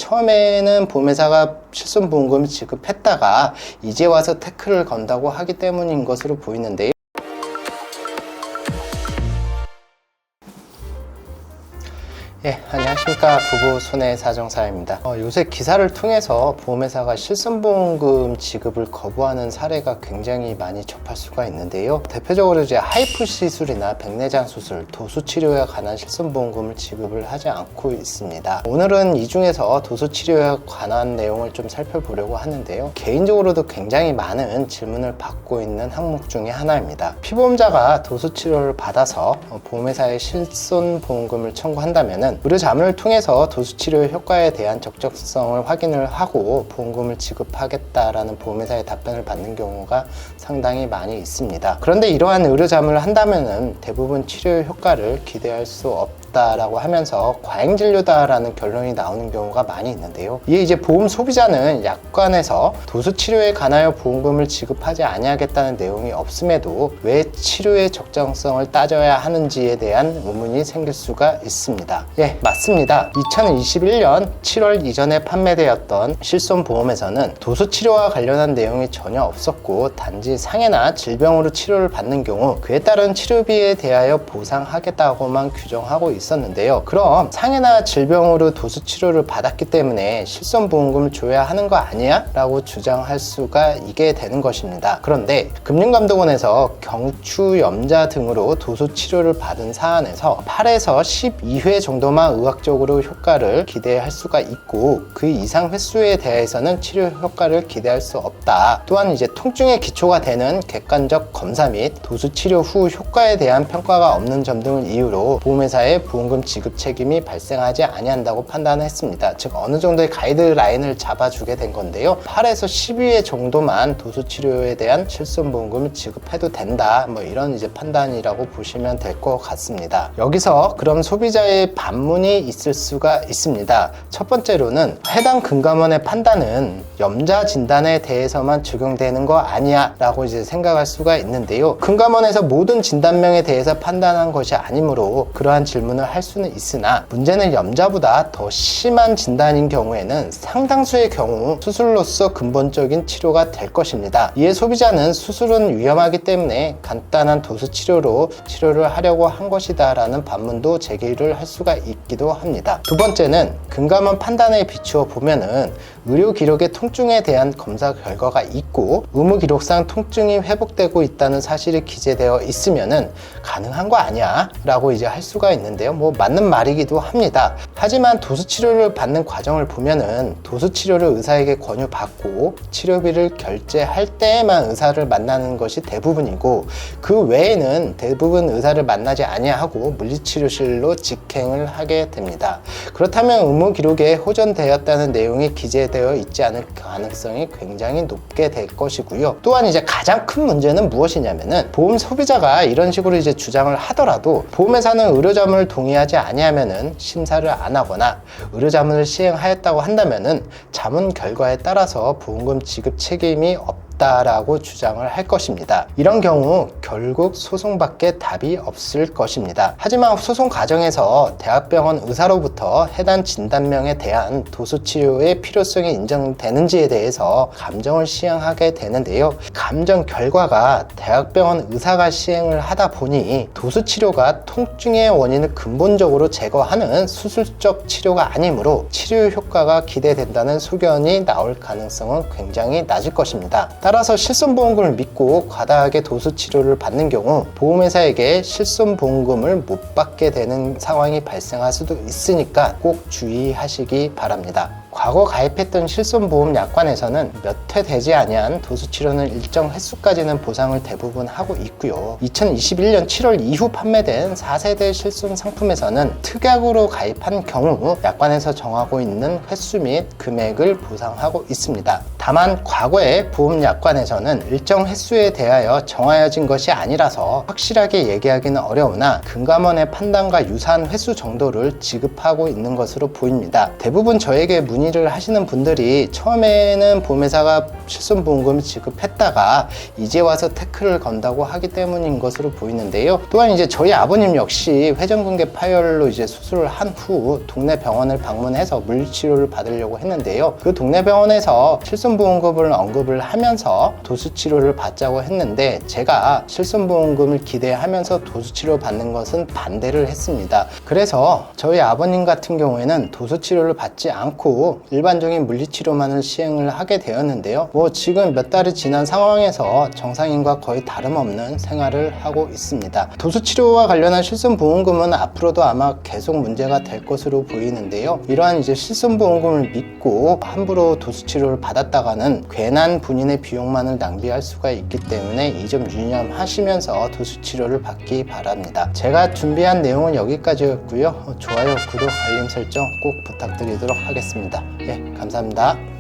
처음에는 보험회사가 실손보험금을 지급했다가 이제 와서 태클을 건다고 하기 때문인 것으로 보이는데요. 안녕하십니까. 부부 손해사정사입니다. 요새 기사를 통해서 보험회사가 실손보험금 지급을 거부하는 사례가 굉장히 많이 접할 수가 있는데요. 대표적으로 이제 하이프 시술이나 백내장 수술, 도수치료에 관한 실손보험금을 지급을 하지 않고 있습니다. 오늘은 이 중에서 도수치료에 관한 내용을 좀 살펴보려고 하는데요. 개인적으로도 굉장히 많은 질문을 받고 있는 항목 중에 하나입니다. 피보험자가 도수치료를 받아서 보험회사에 실손보험금을 청구한다면 의료자문을 통해서 도수치료의 효과에 대한 적정성을 확인을 하고 보험금을 지급하겠다라는 보험회사의 답변을 받는 경우가 상당히 많이 있습니다. 그런데 이러한 의료자문을 한다면 대부분 치료의 효과를 기대할 수 없다라고 하면서 과잉진료다라는 결론이 나오는 경우가 많이 있는데요. 이에 이제 보험 소비자는 약관에서 도수치료에 관하여 보험금을 지급하지 아니하겠다는 내용이 없음에도 왜 치료의 적정성을 따져야 하는지에 대한 의문이 생길 수가 있습니다. 맞습니다. 2021년 7월 이전에 판매되었던 실손보험에서는 도수치료와 관련한 내용이 전혀 없었고 단지 상해나 질병으로 치료를 받는 경우 그에 따른 치료비에 대하여 보상하겠다고만 규정하고 있었는데요. 그럼 상해나 질병으로 도수치료를 받았기 때문에 실손보험금을 줘야 하는 거 아니야? 라고 주장할 수가 있게 되는 것입니다. 그런데 금융감독원에서 경추염자 등으로 도수치료를 받은 사안에서 8에서 12회 정도만 의학적으로 효과를 기대할 수가 있고 그 이상 횟수에 대해서는 치료 효과를 기대할 수 없다. 또한 이제 통증의 기초가 되는 객관적 검사 및 도수치료 후 효과에 대한 평가가 없는 점 등을 이유로 보험회사의 보험금 지급 책임이 발생하지 아니한다고 판단했습니다. 즉 어느 정도의 가이드라인을 잡아주게 된 건데요. 8에서 12회 정도만 도수치료에 대한 실손보험금을 지급해도 된다. 이런 이제 판단이라고 보시면 될 것 같습니다. 여기서 그럼 소비자의 반문이 있을 수가 있습니다. 첫 번째로는 해당 금감원의 판단은 염자 진단에 대해서만 적용되는 거 아니야 라고 이제 생각할 수가 있는데요. 금감원에서 모든 진단명에 대해서 판단한 것이 아니므로 그러한 질문을 할 수는 있으나 문제는 염자보다 더 심한 진단인 경우에는 상당수의 경우 수술로서 근본적인 치료가 될 것입니다. 이에 소비자는 수술은 위험하기 때문에 간단한 도수치료로 치료를 하려고 한 것이다 라는 반문도 제기를 할 수가 있기도 합니다. 두 번째는 금감원 판단에 비추어 보면은 의료 기록에 통증에 대한 검사 결과가 있고 의무 기록상 통증이 회복되고 있다는 사실이 기재되어 있으면은 가능한 거 아니야? 라고 이제 할 수가 있는데요. 맞는 말이기도 합니다. 하지만 도수치료를 받는 과정을 보면은 도수치료를 의사에게 권유받고 치료비를 결제할 때에만 의사를 만나는 것이 대부분이고 그 외에는 대부분 의사를 만나지 아니하고 물리치료실로 직행을 하게 됩니다. 그렇다면 의무 기록에 호전되었다는 내용이 기재되어 있지 않을 가능성이 굉장히 높게 될 것이고요. 또한 이제 가장 큰 문제는 무엇이냐면은 보험 소비자가 이런 식으로 이제 주장을 하더라도 보험회사는 의료자문을 동의하지 아니하면은 심사를 안 하거나 의료자문을 시행하였다고 한다면은 자문 결과에 따라서 보험금 지급 책임이 없다라고 주장을 할 것입니다. 이런 경우 결국 소송밖에 답이 없을 것입니다. 하지만 소송 과정에서 대학병원 의사로부터 해당 진단명에 대한 도수치료의 필요성이 인정되는지에 대해서 감정을 시행하게 되는데요. 감정 결과가 대학병원 의사가 시행을 하다 보니 도수치료가 통증의 원인을 근본적으로 제거하는 수술적 치료가 아니므로 치료 효과가 기대된다는 소견이 나올 가능성은 굉장히 낮을 것입니다. 따라서 실손보험금을 믿고 과다하게 도수치료를 받는 경우 보험회사에게 실손보험금을 못 받게 되는 상황이 발생할 수도 있으니까 꼭 주의하시기 바랍니다. 과거 가입했던 실손보험 약관에서는 몇 회 되지 아니한 도수치료는 일정 횟수까지는 보상을 대부분 하고 있고요. 2021년 7월 이후 판매된 4세대 실손 상품에서는 특약으로 가입한 경우 약관에서 정하고 있는 횟수 및 금액을 보상하고 있습니다. 다만 과거의 보험 약관에서는 일정 횟수에 대하여 정하여진 것이 아니라서 확실하게 얘기하기는 어려우나 금감원의 판단과 유사한 횟수 정도를 지급하고 있는 것으로 보입니다. 대부분 저에게 문의 문의를 하시는 분들이 처음에는 보험회사가 실손보험금을 지급했다가 이제 와서 태클을 건다고 하기 때문인 것으로 보이는데요. 또한 이제 저희 아버님 역시 회전근개 파열로 이제 수술을 한 후 동네 병원을 방문해서 물리치료를 받으려고 했는데요. 그 동네 병원에서 실손보험금을 언급을 하면서 도수치료를 받자고 했는데 제가 실손보험금을 기대하면서 도수치료 받는 것은 반대를 했습니다. 그래서 저희 아버님 같은 경우에는 도수치료를 받지 않고 일반적인 물리치료만을 시행을 하게 되었는데요. 뭐 지금 몇 달이 지난 상황에서 정상인과 거의 다름없는 생활을 하고 있습니다. 도수치료와 관련한 실손보험금은 앞으로도 아마 계속 문제가 될 것으로 보이는데요. 이러한 이제 실손보험금을 믿고 함부로 도수치료를 받았다가는 괜한 본인의 비용만을 낭비할 수가 있기 때문에 이 점 유념하시면서 도수치료를 받기 바랍니다. 제가 준비한 내용은 여기까지였고요. 좋아요, 구독, 알림 설정 꼭 부탁드리도록 하겠습니다. 예, 감사합니다.